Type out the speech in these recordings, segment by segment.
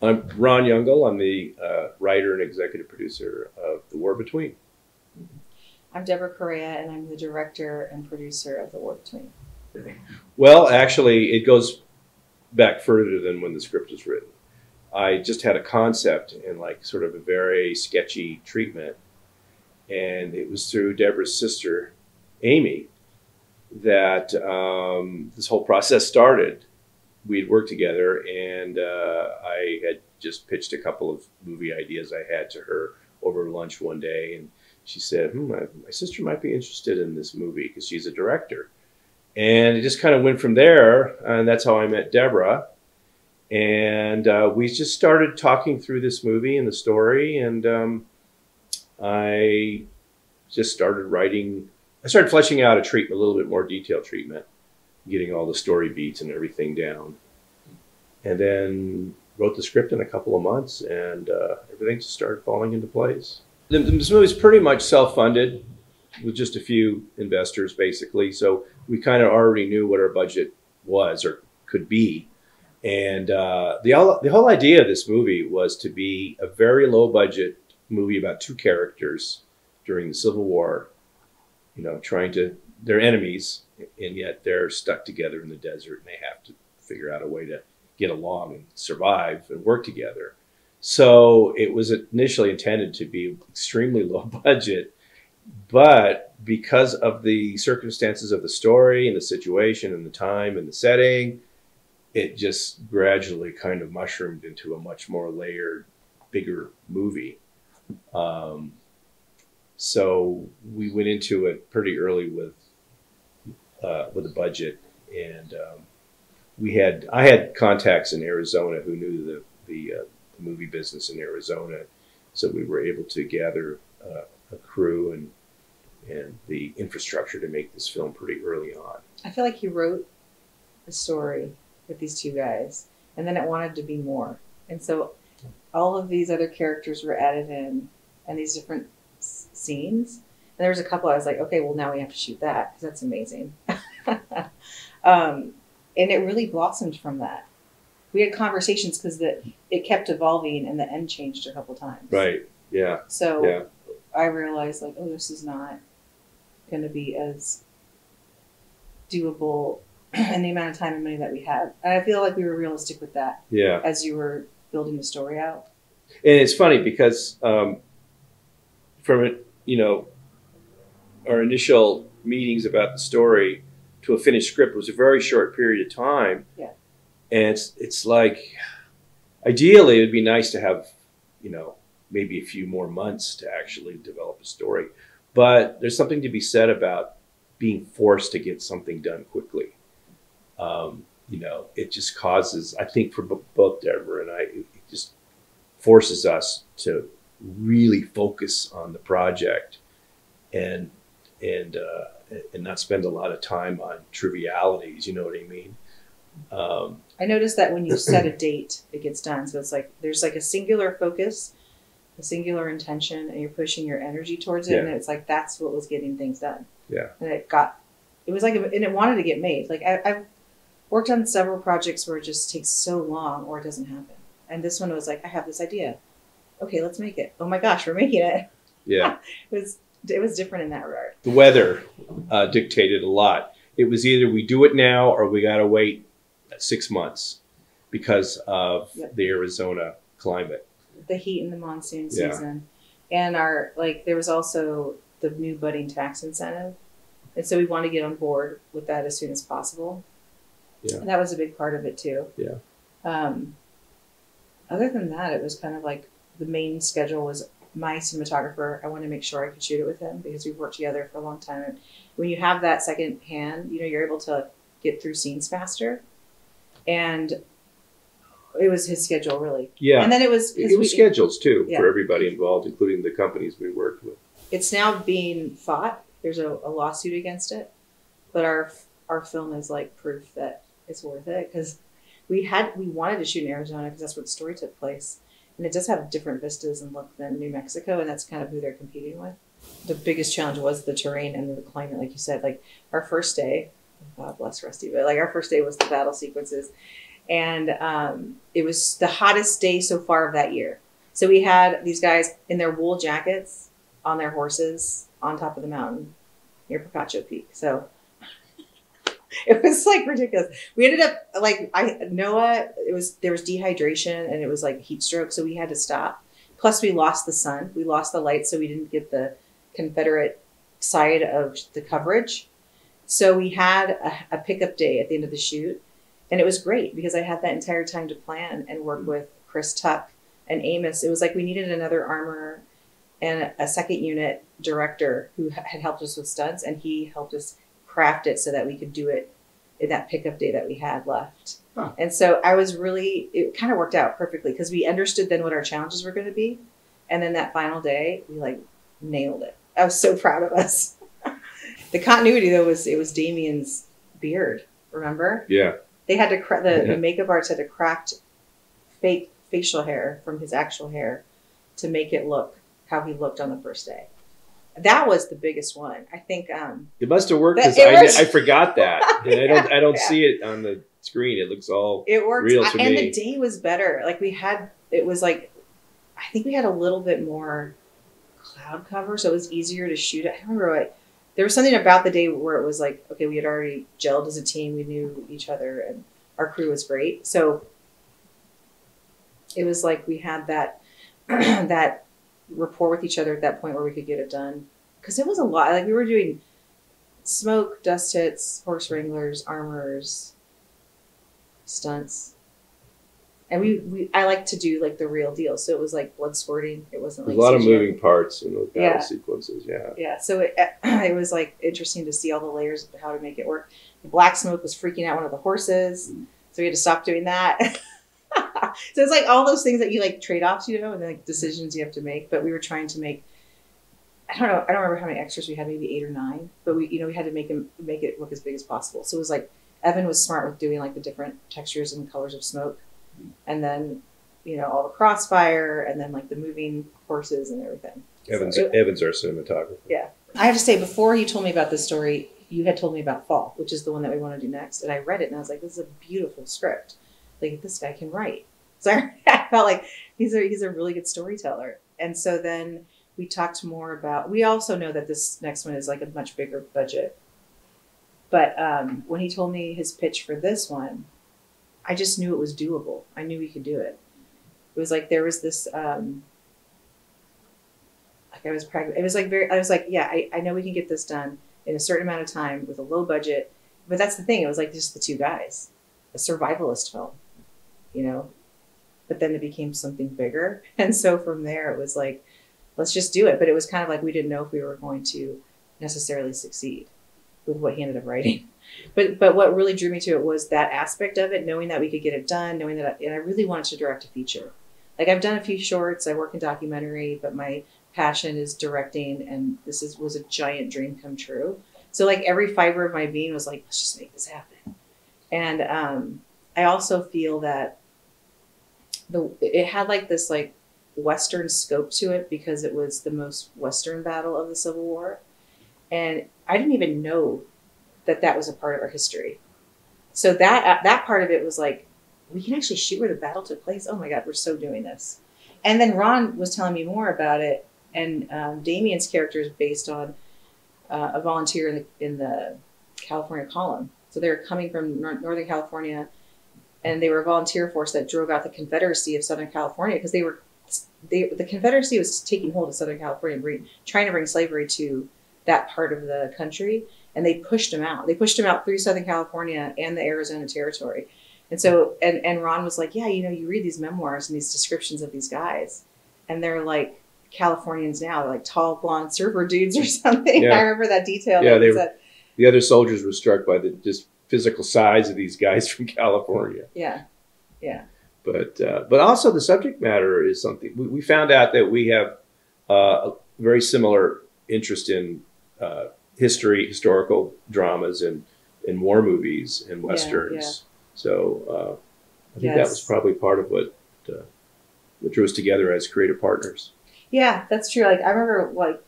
I'm Ron Yungul. I'm the writer and executive producer of The War Between. I'm Deborah Correa, and I'm the director and producer of The War Between. Well, actually, it goes back further than when the script was written. I just had a concept and like sort of a very sketchy treatment. And it was through Deborah's sister, Amy, that this whole process started. We'd worked together, and I had just pitched a couple of movie ideas I had to her over lunch one day. And she said, my sister might be interested in this movie because she's a director. And it just kind of went from there. And that's how I met Deborah. And we just started talking through this movie and the story. And I just started writing. I started fleshing out a treatment, a little bit more detailed treatment, getting all the story beats and everything down. And then wrote the script in a couple of months, and everything just started falling into place. This movie is pretty much self-funded with just a few investors, basically. So we kind of already knew what our budget was or could be. And the whole idea of this movie was to be a very low-budget movie about two characters during the Civil War, you know, they're enemies, and yet they're stuck together in the desert, and they have to figure out a way to get along and survive and work together. So it was initially intended to be extremely low budget, but because of the circumstances of the story and the situation and the time and the setting, it just gradually kind of mushroomed into a much more layered, bigger movie. So we went into it pretty early with a budget, and I had contacts in Arizona who knew the movie business in Arizona, so we were able to gather a crew and the infrastructure to make this film pretty early on. I feel like you wrote a story with these two guys, and then it wanted to be more, and so all of these other characters were added in, and these different scenes. And there was a couple I was like, okay, well now we have to shoot that because that's amazing. And it really blossomed from that. We had conversations because it kept evolving, and the end changed a couple times. Right. Yeah. So yeah. I realized like, oh, this is not going to be as doable in the amount of time and money that we have. And I feel like we were realistic with that. Yeah. As you were building the story out. And it's funny because from our initial meetings about the story to a finished script was a very short period of time. Yeah. And it's like, ideally, it'd be nice to have, maybe a few more months to actually develop a story. But there's something to be said about being forced to get something done quickly. It just causes, I think for both Deborah and I, it just forces us to really focus on the project and not spend a lot of time on trivialities. You know what I mean? I noticed that when you set a date, it gets done. So it's like there's like a singular focus, a singular intention, and you're pushing your energy towards it. Yeah. And it's like that's what was getting things done. Yeah. And it was like, and it wanted to get made. Like I've worked on several projects where it just takes so long or it doesn't happen. And this one was like, I have this idea. Okay, let's make it. Oh my gosh, we're making it. Yeah. It was different in that regard. The weather dictated a lot. It was either we do it now or we got to wait 6 months because of the Arizona climate. The heat in the monsoon season. And there was also the new budding tax incentive. And so we want to get on board with that as soon as possible. Yeah. And that was a big part of it too. Yeah. Other than that, it was kind of like the main schedule was my cinematographer. I wanted to make sure I could shoot it with him because we've worked together for a long time. And when you have that second hand, you're able to get through scenes faster. And it was his schedule, really. Yeah. And then it was schedules too for everybody involved, including the companies we worked with. It's now being fought. There's a lawsuit against it, but our film is like proof that it's worth it because we wanted to shoot in Arizona because that's where the story took place, and it does have different vistas and look than New Mexico, and that's kind of who they're competing with. The biggest challenge was the terrain and the climate, like you said. Like our first day, God bless Rusty, but like our first day was the battle sequences, And it was the hottest day so far of that year. So we had these guys in their wool jackets on their horses on top of the mountain near Picacho Peak. So it was like ridiculous. We ended up like there was dehydration and it was like heat stroke, so we had to stop. Plus we lost the sun. We lost the light, so we didn't get the Confederate side of the coverage. So we had a pickup day at the end of the shoot. And it was great because I had that entire time to plan and work with Chris Tuck and Amos. It was like we needed another armorer and a second unit director who had helped us with stunts, and he helped us craft it so that we could do it in that pickup day that we had left. Huh. And so it kind of worked out perfectly because we understood then what our challenges were going to be. And then that final day, we like nailed it. I was so proud of us. The continuity though it was Damien's beard, remember? Yeah. They had to the makeup artist had to craft fake facial hair from his actual hair to make it look how he looked on the first day. That was the biggest one. I think it must have worked because I forgot that. And I don't see it on the screen. It looks all real to me. And the day was better. Like it was like I think we had a little bit more cloud cover, so it was easier to shoot. I remember there was something about the day where it was like, okay, we had already gelled as a team. We knew each other and our crew was great. So it was like we had that, that rapport with each other at that point where we could get it done. Cause it was a lot. Like we were doing smoke, dust hits, horse wranglers, armorers, stunts. And I like to do like the real deal. So it was like blood squirting. It wasn't like a lot of moving parts in those battle sequences. Yeah. Yeah. So it was like interesting to see all the layers of how to make it work. The black smoke was freaking out one of the horses. So we had to stop doing that. So it's like all those things that you like trade-offs, and then like decisions you have to make. But we were trying to make, I don't remember how many extras we had, maybe 8 or 9, but we had to make it look as big as possible. So it was like, Evan was smart with doing like the different textures and colors of smoke. And then, all the crossfire and then like the moving horses and everything. Evan's our cinematographer. Yeah. I have to say, before you told me about this story, you had told me about Fall, which is the one that we want to do next. And I read it and I was like, this is a beautiful script. Like, this guy can write. So I felt like he's a really good storyteller. And so then we talked more about, we also know that this next one is like a much bigger budget. But when he told me his pitch for this one, I just knew it was doable. I knew we could do it. It was like there was this, I was like, yeah, I know we can get this done in a certain amount of time with a low budget. But that's the thing. It was like just the two guys, a survivalist film, But then it became something bigger. And so from there, it was like, let's just do it. But it was kind of like we didn't know if we were going to necessarily succeed with what he ended up writing. But what really drew me to it was that aspect of it, knowing that we could get it done, knowing that, and I really wanted to direct a feature. Like I've done a few shorts, I work in documentary, but my passion is directing, and this was a giant dream come true. So like every fiber of my being was like, let's just make this happen. And I also feel that it had like this like Western scope to it because it was the most Western battle of the Civil War. And I didn't even know that was a part of our history. So that part of it was like, we can actually shoot where the battle took place. Oh my God, we're so doing this. And then Ron was telling me more about it. And Damien's character is based on a volunteer in the California column. So they were coming from Northern California, and they were a volunteer force that drove out the Confederacy of Southern California because the Confederacy was taking hold of Southern California, trying to bring slavery to that part of the country. And they pushed them out. They pushed them out through Southern California and the Arizona Territory. And so, and Ron was like, yeah, you read these memoirs and these descriptions of these guys, and they're like Californians now, they're like tall, blonde surfer dudes or something. Yeah. I remember that detail. Yeah, the other soldiers were struck by the just physical size of these guys from California. Yeah, yeah. But also the subject matter is something we found out that we have a very similar interest in historical dramas and war movies and westerns. Yeah, yeah. So I think that was probably part of what drew us together as creative partners. Yeah, that's true. Like I remember like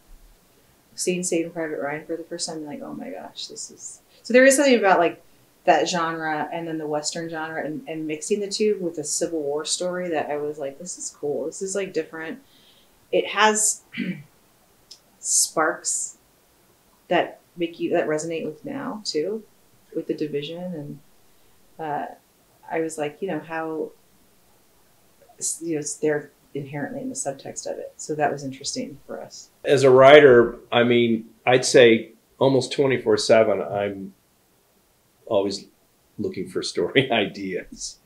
seeing Saving Private Ryan for the first time and like, oh my gosh, this is. So there is something about like that genre and then the Western genre and mixing the two with a Civil War story that I was like, this is cool. This is like different. It has sparks that resonate with now too, with the division. And I was like, how, they're inherently in the subtext of it. So that was interesting for us. As a writer, I mean, I'd say almost 24/7, I'm always looking for story ideas.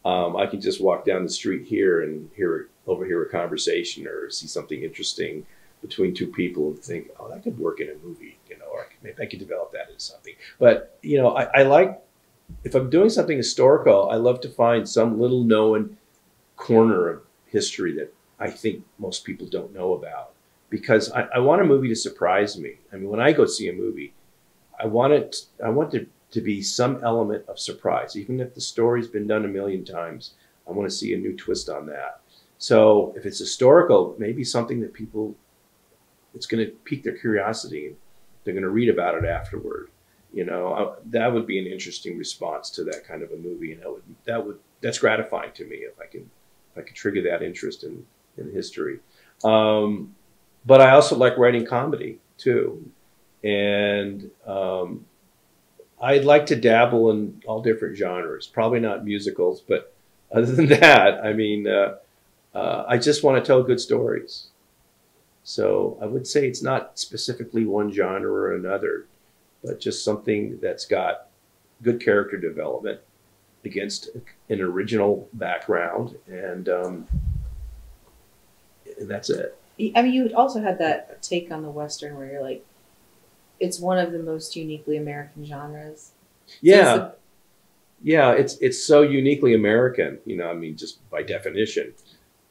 I can just walk down the street here and overhear a conversation or see something interesting between two people and think, oh, that could work in a movie, or maybe I could develop that into something. But, I like, if I'm doing something historical, I love to find some little known corner of history that I think most people don't know about, because I want a movie to surprise me. I mean, when I go see a movie, I want there to be some element of surprise. Even if the story's been done a million times, I want to see a new twist on that. So if it's historical, maybe something that it's going to pique their curiosity. They're going to read about it afterward. That would be an interesting response to that kind of a movie, and that's gratifying to me if I could trigger that interest in history. But I also like writing comedy too, and I'd like to dabble in all different genres. Probably not musicals, but other than that, I mean, I just want to tell good stories. So I would say it's not specifically one genre or another, but just something that's got good character development against an original background, and that's it. I mean, you also had that take on the Western where you're like, it's one of the most uniquely American genres. Yeah. Yeah, it's so uniquely American, I mean, just by definition.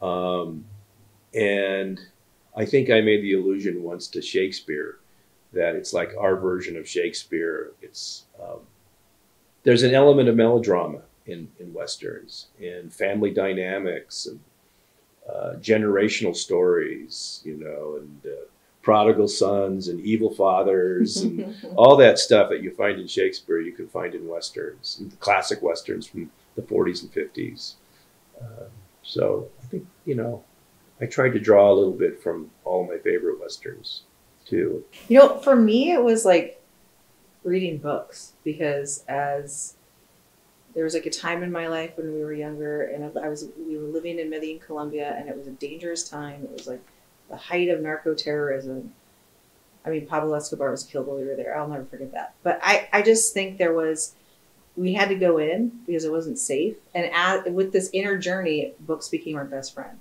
And I think I made the allusion once to Shakespeare, that it's like our version of Shakespeare. It's there's an element of melodrama in Westerns, and family dynamics, and generational stories, and prodigal sons and evil fathers and all that stuff that you find in Shakespeare, you can find in Westerns, and the classic Westerns from the 40s and 50s. So I think, I tried to draw a little bit from all of my favorite Westerns too. For me, it was like reading books, because there was like a time in my life when we were younger, and we were living in Medellin, Colombia, and it was a dangerous time. It was like the height of narco-terrorism. I mean, Pablo Escobar was killed while we were there. I'll never forget that. But I just think we had to go in because it wasn't safe. And with this inner journey, books became our best friend.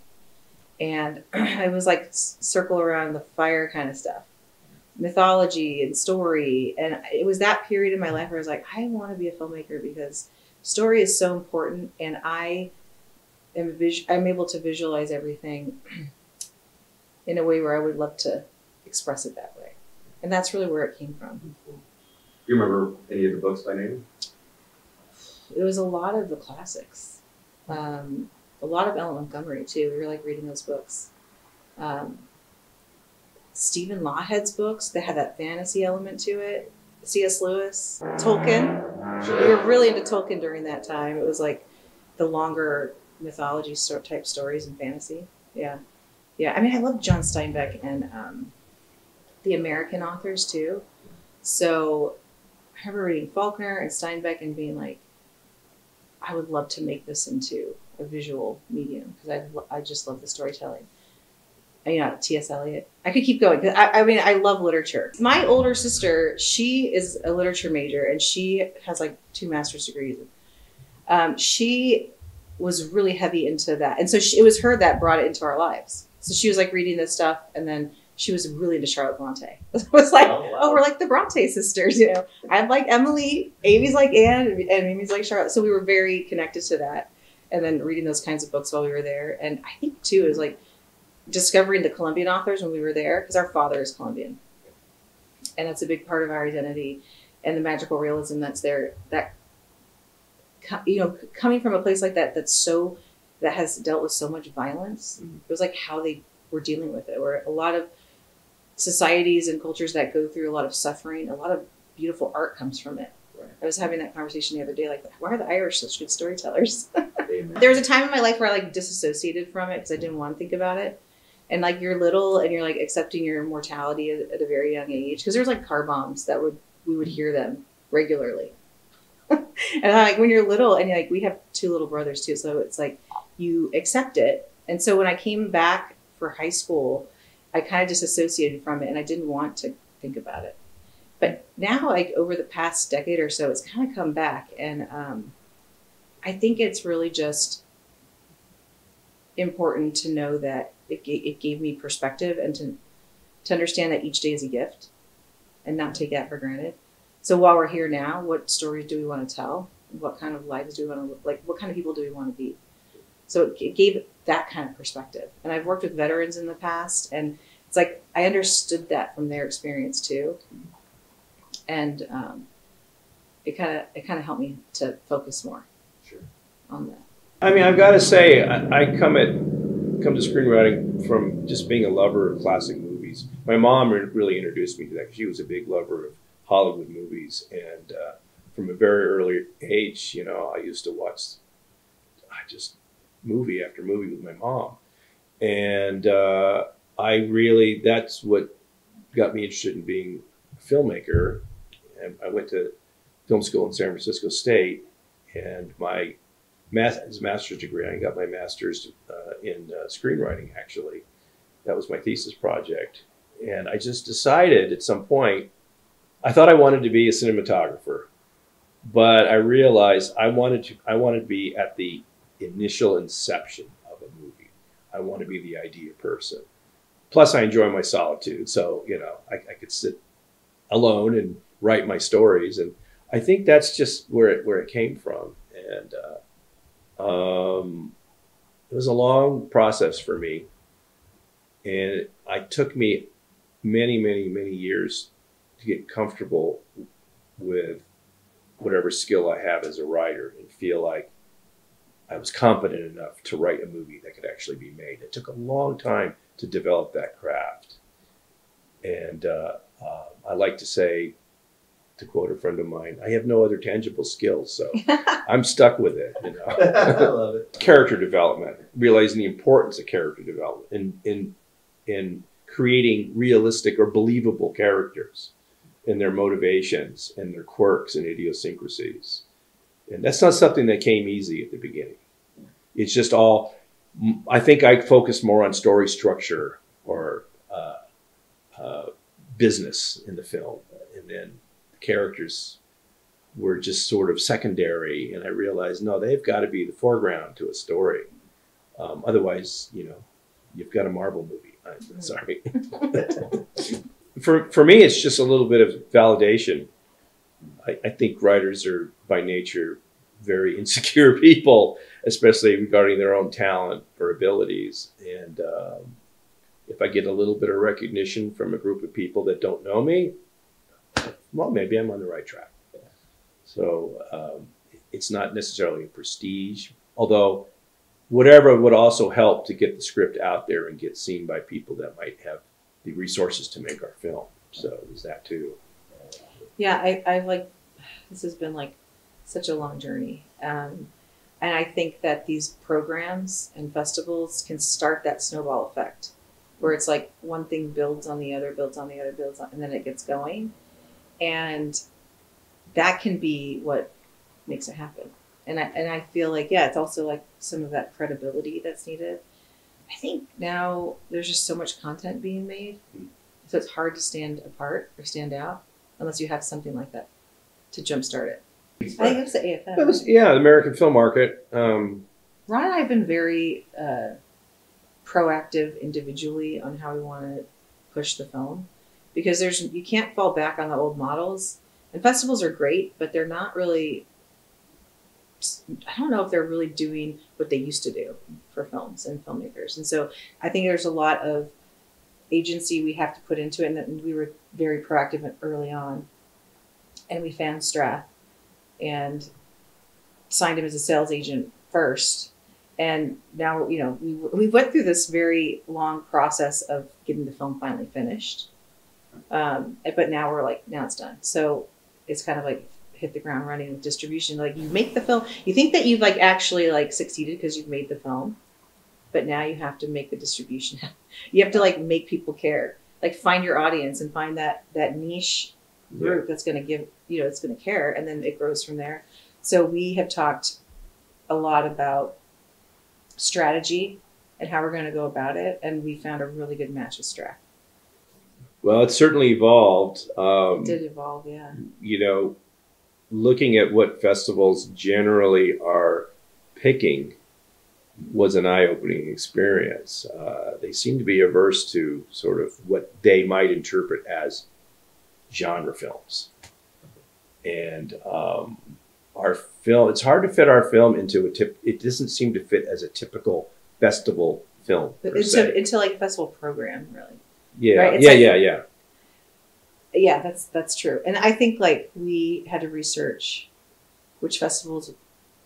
And it was like circle around the fire kind of stuff. Mythology and story. And it was that period in my life where I was like, I want to be a filmmaker because story is so important. And I'm able to visualize everything in a way where I would love to express it that way. And that's really where it came from. Do you remember any of the books by name? It was a lot of the classics. A lot of Ellen Montgomery too. We were like reading those books. Stephen Lawhead's books, they had that fantasy element to it. C.S. Lewis, Tolkien. Sure. We were really into Tolkien during that time. It was like the longer mythology type stories and fantasy. Yeah. Yeah. I mean, I love John Steinbeck and the American authors too. So I remember reading Faulkner and Steinbeck and being like, I would love to make this into a visual medium because I just love the storytelling. T.S. Eliot. I could keep going. I mean, I love literature. My older sister, she is a literature major and she has like 2 master's degrees. She was really heavy into that. And so it was her that brought it into our lives. So she was like reading this stuff, and then she was really into Charlotte Bronte. It was like, oh, we're like the Bronte sisters, I'm like Emily, Amy's like Anne, and Amy's like Charlotte. So we were very connected to that. And then reading those kinds of books while we were there. And I think too, it was like discovering the Colombian authors when we were there, because our father is Colombian. And that's a big part of our identity, and the magical realism that's there, that, coming from a place like that, that has dealt with so much violence. Mm-hmm. It was like how they were dealing with it, where a lot of societies and cultures that go through a lot of suffering, a lot of beautiful art comes from it. Right. I was having that conversation the other day, like, why are the Irish such good storytellers? Amen. There was a time in my life where I like disassociated from it because I didn't want to think about it. And like you're little and you're like accepting your mortality at a very young age. Because there's like car bombs that we would hear them regularly. And like when you're little and like we have 2 little brothers too, so it's like you accept it. And so when I came back for high school, I kind of disassociated from it and I didn't want to think about it. But now, like over the past decade or so, it's kind of come back, and I think it's really just important to know that it gave me perspective and to understand that each day is a gift, and not take that for granted. So while we're here now, what stories do we want to tell? What kind of lives do we want to live? Like, what kind of people do we want to be? So it gave that kind of perspective. And I've worked with veterans in the past, and it's like I understood that from their experience too. And it kind of helped me to focus more on that. I mean, I've got to say, I come to screenwriting from just being a lover of classic movies. My mom really introduced me to that because she was a big lover of Hollywood movies, and from a very early age, you know, I used to watch just movie after movie with my mom, and that's what got me interested in being a filmmaker. And I went to film school in San Francisco State, and my master's degree, I got my master's in screenwriting, actually. That was my thesis project. And I just decided at some point, I thought I wanted to be a cinematographer, but I realized I wanted to be at the initial inception of a movie. I want to be the idea person. Plus, I enjoy my solitude, so you know I could sit alone and write my stories, and I think that's just where it came from. And it was a long process for me, and it took me many years to get comfortable with whatever skill I have as a writer and feel like I was confident enough to write a movie that could actually be made. It took a long time to develop that craft. And I like to say, to quote a friend of mine, I have no other tangible skills, so I'm stuck with it. You know? I love it. Character development, realizing the importance of character development in creating realistic or believable characters and their motivations and their quirks and idiosyncrasies. And that's not something that came easy at the beginning. It's just all, I think I focused more on story structure or business in the film. And then the characters were just sort of secondary. And I realized, no, they've got to be the foreground to a story. Otherwise, you know, you've got a Marvel movie. I'm sorry. For me, it's just a little bit of validation. I think writers are by nature very insecure people, especially regarding their own talent or abilities. And if I get a little bit of recognition from a group of people that don't know me, well, maybe I'm on the right track. So it's not necessarily a prestige, although whatever would also help to get the script out there and get seen by people that might have the resources to make our film. So there's that too. Yeah, I like, this has been like such a long journey. And I think that these programs and festivals can start that snowball effect where it's like one thing builds on the other, builds on the other, builds on, and then it gets going. And that can be what makes it happen. And I feel like, yeah, it's also like some of that credibility that's needed. I think now there's just so much content being made. So it's hard to stand apart or stand out unless you have something like that to jumpstart it. I think it's the AFM. Yeah, the American film market. Ron and I have been very proactive individually on how we want to push the film, because you can't fall back on the old models. And festivals are great, but they're not really, I don't know if they're really doing what they used to do for films and filmmakers. And so I think there's a lot of agency we have to put into it, and that we were very proactive early on. And we found Strath and signed him as a sales agent first. And now, you know, we went through this very long process of getting the film finally finished. But now we're like, now it's done. So it's kind of like hit the ground running with distribution. Like you make the film, you think that you've like actually like succeeded because you've made the film, but now you have to make the distribution. You have to like make people care, like find your audience and find that niche group that's going to give, you know, it's going to care. And then it grows from there. So we have talked a lot about strategy and how we're going to go about it. And we found a really good match with Strack. Well, it's certainly evolved. It did evolve, yeah. You know, looking at what festivals generally are picking was an eye-opening experience. They seem to be averse to sort of what they might interpret as genre films. And our film, it's hard to fit our film into it doesn't seem to fit as a typical festival film. But into like a festival program, really. Yeah, right? Yeah, that's true. And I think like we had to research which festivals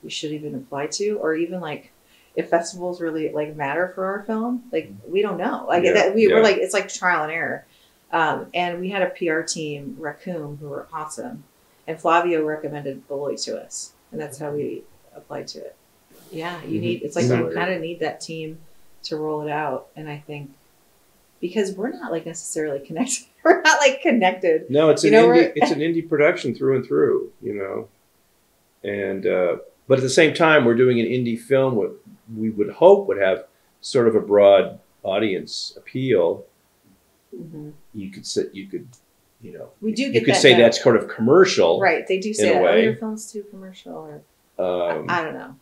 we should even apply to, or even like if festivals really like matter for our film. Like we don't know. Like we're like it's like trial and error. And we had a PR team, Raccoon, who were awesome, and Flavio recommended Beloit to us, and that's how we applied to it. Yeah, you need. It's like you kind of need that team to roll it out, and I think. Because we're not like necessarily connected. We're not like connected. No, it's an indie production through and through, you know. And but at the same time, we're doing an indie film what we would hope would have sort of a broad audience appeal. Mm-hmm. You could, you know, we do. You could say that's kind of commercial, right? They do say that. Oh, your film's too commercial, or I don't know.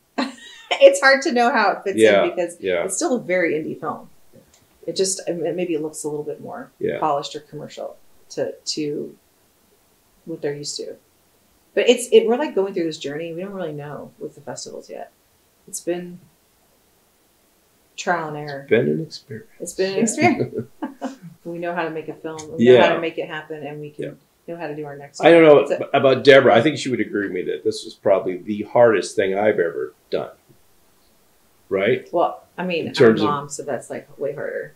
It's hard to know how it fits in because it's still a very indie film. It just maybe it looks a little bit more polished or commercial to what they're used to, but we're like going through this journey. We don't really know with the festivals yet. It's been trial and error. It's been an experience. It's been an experience. We know how to make a film. We know how to make it happen, and we can know how to do our next. I don't know about Deborah. I think she would agree with me that this was probably the hardest thing I've ever done. Right? Well, I mean, I'm a mom, so that's like way harder.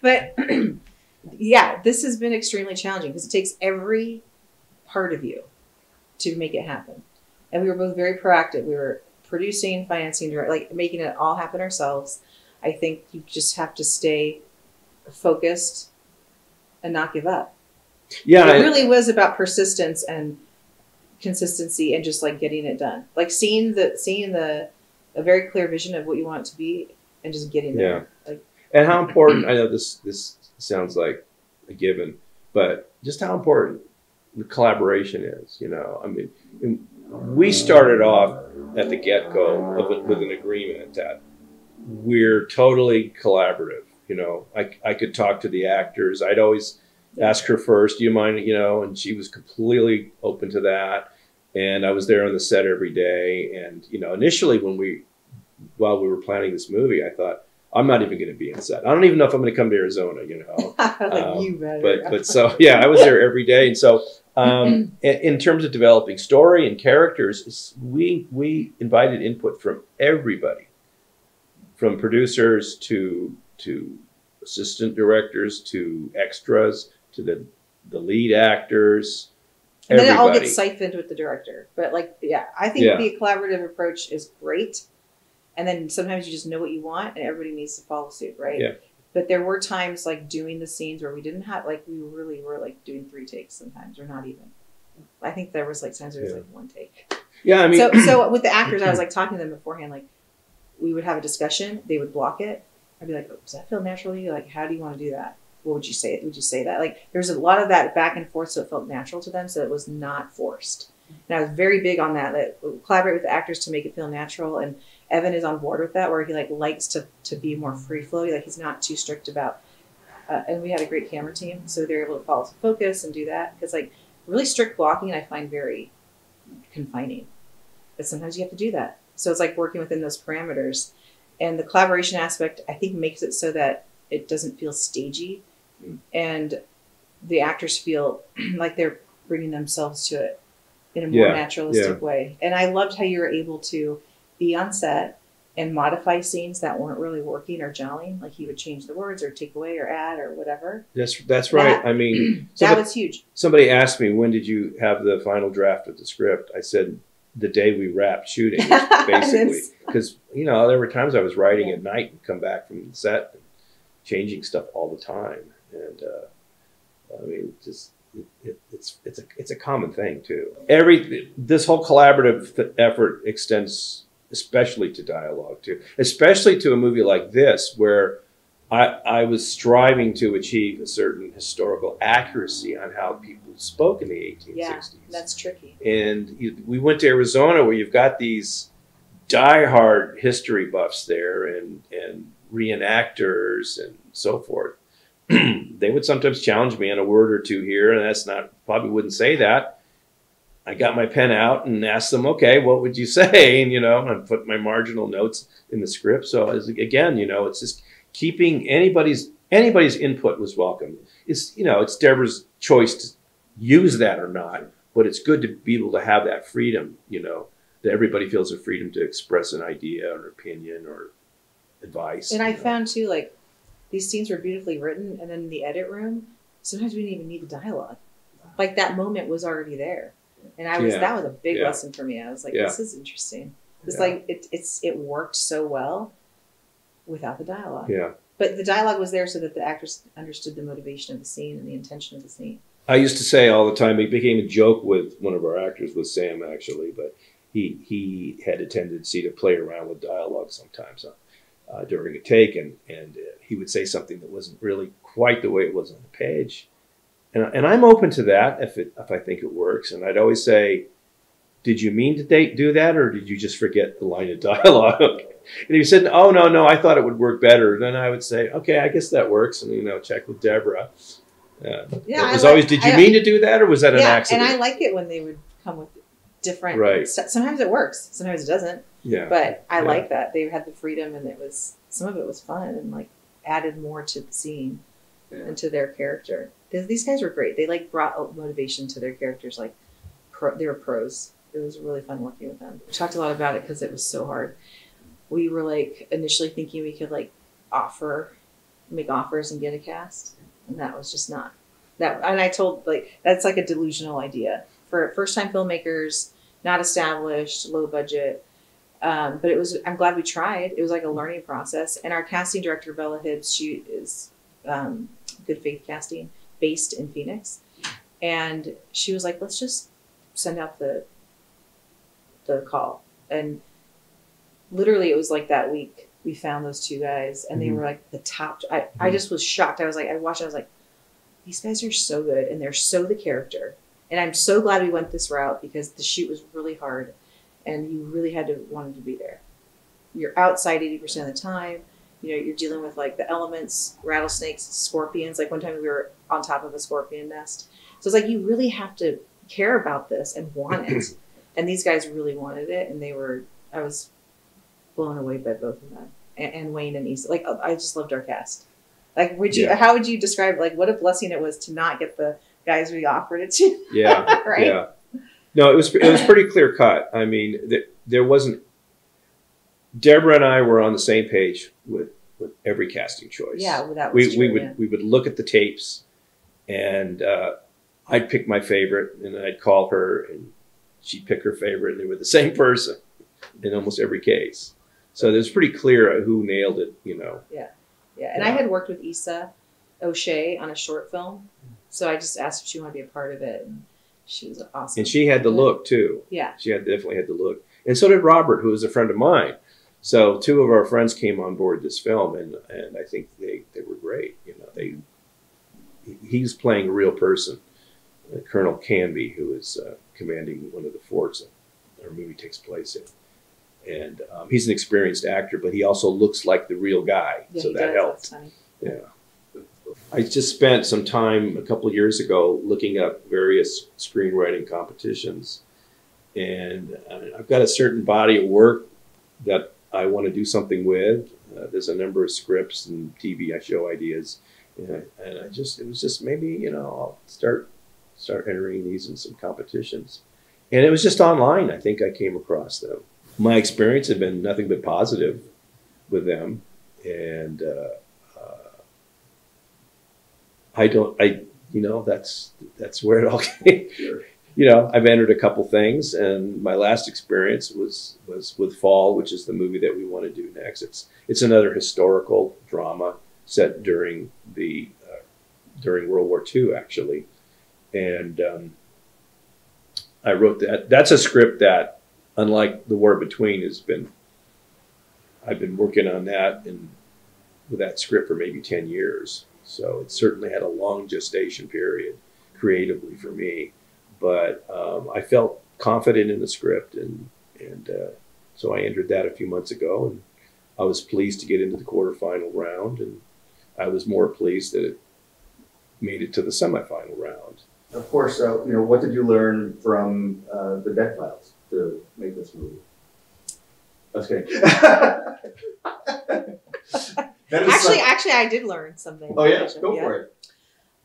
But yeah, this has been extremely challenging because it takes every part of you to make it happen. And we were both very proactive. We were producing, financing, like making it all happen ourselves. I think you just have to stay focused and not give up. Yeah, it really was about persistence and consistency and just like getting it done. Like seeing a very clear vision of what you want it to be and just getting there. Like, and how important, I know this sounds like a given, but just how important the collaboration is, you know. I mean, we started off at the get-go with an agreement that we're totally collaborative, you know. I could talk to the actors. I'd always ask her first, do you mind, you know, and she was completely open to that. And I was there on the set every day. And, you know, initially while we were planning this movie, I thought, I'm not even going to be in set. I don't even know if I'm going to come to Arizona, you know. Like you better. But so, yeah, I was there every day. And so in terms of developing story and characters, we invited input from everybody, from producers to assistant directors to extras to the lead actors. And then it all gets siphoned with the director. But like, yeah, I think the collaborative approach is great. And then sometimes you just know what you want and everybody needs to follow suit, right? Yeah. But there were times like doing the scenes where we didn't have, like we really were like doing 3 takes sometimes or not even. I think there was like times there was like 1 take. Yeah, I mean. So with the actors, I was like talking to them beforehand, like we would have a discussion, they would block it. I'd be like, oh, does that feel natural to you? Like, how do you want to do that? What would you say? Would you say that? Like, there's a lot of that back and forth, so it felt natural to them, so it was not forced. And I was very big on that collaborate with the actors to make it feel natural. And Evan is on board with that, where he like likes to be more free flowy. Like he's not too strict about. And we had a great camera team, so they're able to follow some focus and do that. Because like really strict blocking, I find very confining. But sometimes you have to do that. So it's like working within those parameters, and the collaboration aspect I think makes it so that it doesn't feel stagey. And the actors feel like they're bringing themselves to it in a more naturalistic way. And I loved how you were able to be on set and modify scenes that weren't really working or gelling. Like he would change the words or take away or add or whatever. That's right. I mean, that was huge. Somebody asked me, when did you have the final draft of the script? I said, the day we wrapped shooting, basically. Because, you know, there were times I was writing at night and come back from the set and changing stuff all the time. And, I mean, just, it's a common thing, too. This whole collaborative effort extends especially to dialogue, too. Especially to a movie like this, where I was striving to achieve a certain historical accuracy on how people spoke in the 1860s. Yeah, that's tricky. And we went to Arizona, where you've got these diehard history buffs there and reenactors and so forth. They would sometimes challenge me on a word or two here, and that's not, probably wouldn't say that. I got my pen out and asked them, okay, what would you say? And, you know, I put my marginal notes in the script. So again, you know, it's just keeping anybody's input was welcome. It's, you know, it's Deborah's choice to use that or not, but it's good to be able to have that freedom, you know, that everybody feels the freedom to express an idea or opinion or advice. And I found too, like, these scenes were beautifully written, and then in the edit room, sometimes we didn't even need the dialogue. Like, that moment was already there. And that was a big lesson for me. I was like, this is interesting. It's like, it worked so well without the dialogue. Yeah. But the dialogue was there so that the actors understood the motivation of the scene and the intention of the scene. I used to say all the time, it became a joke with one of our actors, with Sam actually, but he had a tendency to play around with dialogue sometimes during a take, and he would say something that wasn't really quite the way it was on the page. And I'm open to that if I think it works. And I'd always say, did you mean to do that, or did you just forget the line of dialogue? And if he said, oh, no, I thought it would work better, then I would say, okay, I guess that works. And, you know, check with Deborah. It was always, did you mean to do that, or was that an accident? And I like it when they would come with different, sometimes it works, sometimes it doesn't. Yeah. But I like that. They had the freedom, and some of it was fun and like added more to the scene and to their character. These guys were great. They like brought motivation to their characters. Like they were pros. It was really fun working with them. We talked a lot about it because it was so hard. We were like initially thinking we could like make offers and get a cast, and that was just not that. And I told like that's like a delusional idea for first time filmmakers, not established, low budget. But it was. I'm glad we tried. It was like a learning process. And our casting director Bella Hibbs, she is Good Faith Casting, based in Phoenix, and she was like, let's just send out the call. And literally it was like that week we found those two guys, and they were like the top. I just was shocked. I was like, I watched, I was like, these guys are so good, and they're so the character. And I'm so glad we went this route, because the shoot was really hard and you really had to wanted to be there. You're outside 80% of the time. You know, you're dealing with like the elements, rattlesnakes, scorpions. Like one time we were on top of a scorpion nest. So it's like, you really have to care about this and want it. And these guys really wanted it. And I was blown away by both of them. And Wayne and Issa. Like, I just loved our cast. Like, how would you describe, like, what a blessing it was to not get the guys we offered it to? Yeah. Right? Yeah. No, it was pretty clear cut. I mean, there wasn't, Deborah and I were on the same page with every casting choice. Yeah, well, that was true, we would look at the tapes, and I'd pick my favorite, and I'd call her, and she'd pick her favorite, and they were the same person in almost every case. So it was pretty clear who nailed it, you know. Yeah, yeah. And I had worked with Issa O'Shea on a short film, so I just asked if she wanted to be a part of it, and she was awesome. And she had the look too. Yeah, she definitely had the look, and so did Robert, who was a friend of mine. So two of our friends came on board this film, and I think they were great. You know, he's playing a real person, Colonel Canby, who is commanding one of the forts that our movie takes place in. And he's an experienced actor, but he also looks like the real guy, so that helped. That's funny. Yeah. I just spent some time a couple of years ago looking up various screenwriting competitions, and I've got a certain body of work that I want to do something with. There's a number of scripts and TV show ideas, and it was just maybe, you know, I'll start entering these in some competitions. And it was just online, I think I came across them. my experience had been nothing but positive with them, and that's where it all came. Sure. I've entered a couple things, and my last experience was with Fall, which is the movie that we want to do next. It's another historical drama set during World War II, actually, and I wrote that. That's a script that, unlike The War Between, I've been working on that with that script for maybe 10 years. So it certainly had a long gestation period creatively for me. But I felt confident in the script, and so I entered that a few months ago, and I was pleased to get into the quarterfinal round, and I was more pleased that it made it to the semifinal round. Of course, what did you learn from the Dead Files to make this movie? I was kidding. Actually, I did learn something. Oh yeah, go for it.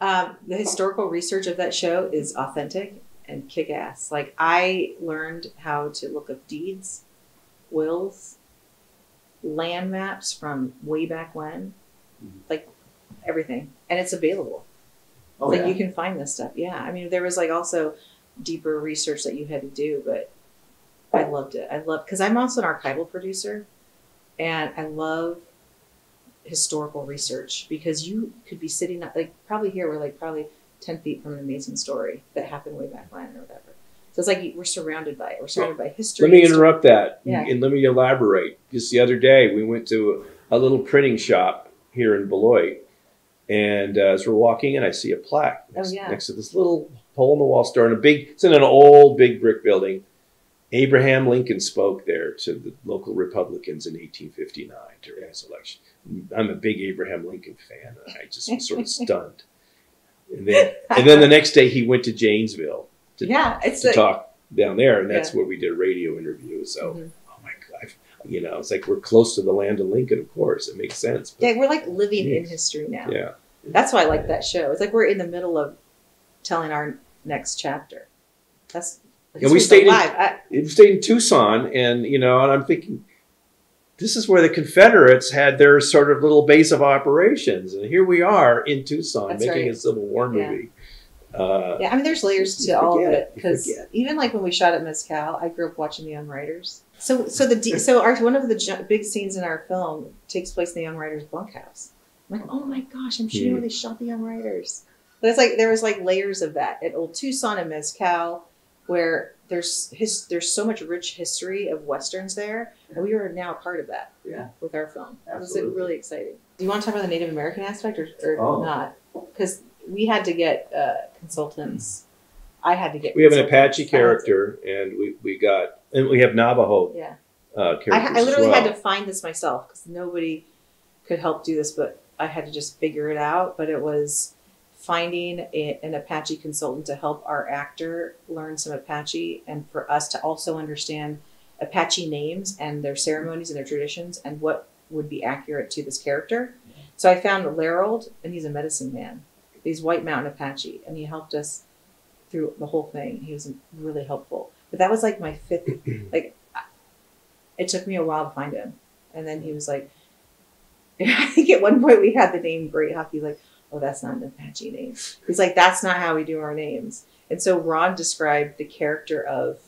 The historical research of that show is authentic and kick-ass. Like, I learned how to look up deeds, wills, land maps from way back when, like everything, and it's available. Oh, like yeah. You can find this stuff. Yeah, I mean, there was like also deeper research that you had to do, but I loved it. Because I'm also an archival producer, and I love historical research, because you could be sitting like probably here, we're like probably 10 feet from an amazing story that happened way back when or whatever. So it's like we're surrounded by it. We're surrounded by history. Let me interrupt that, Yeah. and let me elaborate. Just the other day, we went to a little printing shop here in Beloit, and as we're walking in, I see a plaque next to this little hole in the wall store, and it's in an old big brick building. Abraham Lincoln spoke there to the local Republicans in 1859 during his election. I'm a big Abraham Lincoln fan, and I just was sort of stunned. And then the next day he went to Janesville to talk down there, and that's where we did a radio interview. So, oh my God, it's like we're close to the land of Lincoln, of course. It makes sense. Yeah, we're like living in history now. Yeah. That's why I like that show. It's like we're in the middle of telling our next chapter. And we stayed in Tucson, and and I'm thinking, this is where the Confederates had their sort of little base of operations, and here we are in Tucson making a Civil War movie. I mean, there's layers to all of it, because even like when we shot at Mezcal, I grew up watching the Young Writers. So one of the big scenes in our film takes place in the Young Writers bunkhouse. I'm like, oh my gosh, I'm shooting where they shot the Young Writers. But it's like there was like layers of that at Old Tucson and Mezcal, where there's so much rich history of Westerns there, and we are now a part of that with our film. Absolutely. It was really exciting. Do you want to talk about the Native American aspect or not? Because we had to get consultants. I had to get. We have an Apache character, and we have Navajo. Yeah. Characters I literally as well. had to find this myself, because nobody could help do this, but I had to just figure it out. But it was finding an Apache consultant to help our actor learn some Apache, and for us to also understand Apache names and their ceremonies and their traditions and what would be accurate to this character. So I found Larold, and he's a medicine man. He's White Mountain Apache, and he helped us through the whole thing. He was really helpful. But that was like my fifth, it took me a while to find him. And then he was like, I think at one point we had the name Great Hawk. He's like, oh, that's not an Apache name. He's like, that's not how we do our names. And so Ron described the character of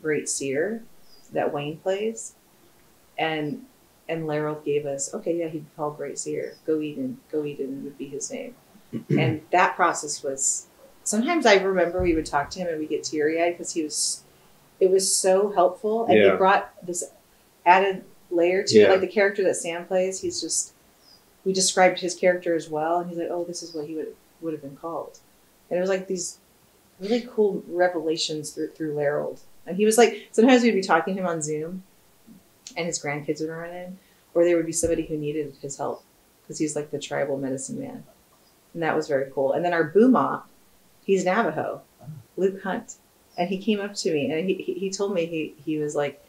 Great Seer that Wayne plays. And Larold gave us, okay, yeah, he'd call Great Seer. Go Eden would be his name. And that process was, sometimes I remember we would talk to him and we get teary-eyed, because it was so helpful. And he brought this added layer to it. Like the character that Sam plays, we described his character as well, and he's like, oh, this is what he would have been called. And it was like these really cool revelations through Larold. And he was like, sometimes we'd be talking to him on Zoom, and his grandkids would run in, or there would be somebody who needed his help, because he's like the tribal medicine man. And that was very cool. And then our Booma, he's Navajo, Luke Hunt. And he came up to me, and he told me, he was like,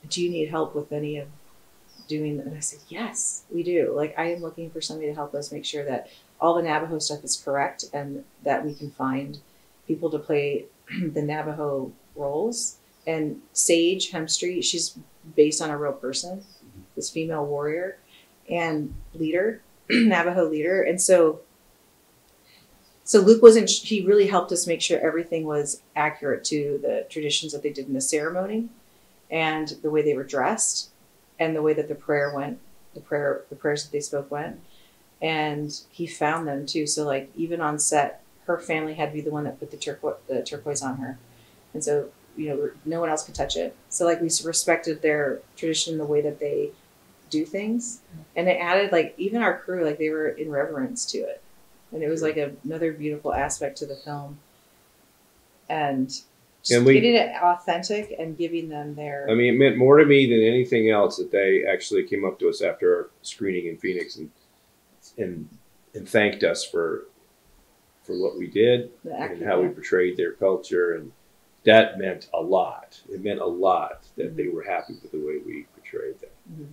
do you need help with any of doing that? And I said, yes, we do. Like, I am looking for somebody to help us make sure that all the Navajo stuff is correct, and that we can find people to play the Navajo roles, And Sage Hemstreet, she's based on a real person, this female warrior and leader, Navajo leader. And so Luke he really helped us make sure everything was accurate to the traditions that they did in the ceremony and the way they were dressed and the way that the prayer went, the prayers that they spoke went. And he found them too. So like even on set, her family had to be the one that put the turquoise on her. And so, you know, no one else could touch it. So like we respected their tradition, the way that they do things. And it added like, even our crew, like they were in reverence to it. And it was like another beautiful aspect to the film. And just getting it authentic and giving them their... I mean, it meant more to me than anything else that they actually came up to us after our screening in Phoenix and thanked us for what we did and how we portrayed their culture. And that meant a lot. It meant a lot that they were happy with the way we portrayed them. Mm-hmm.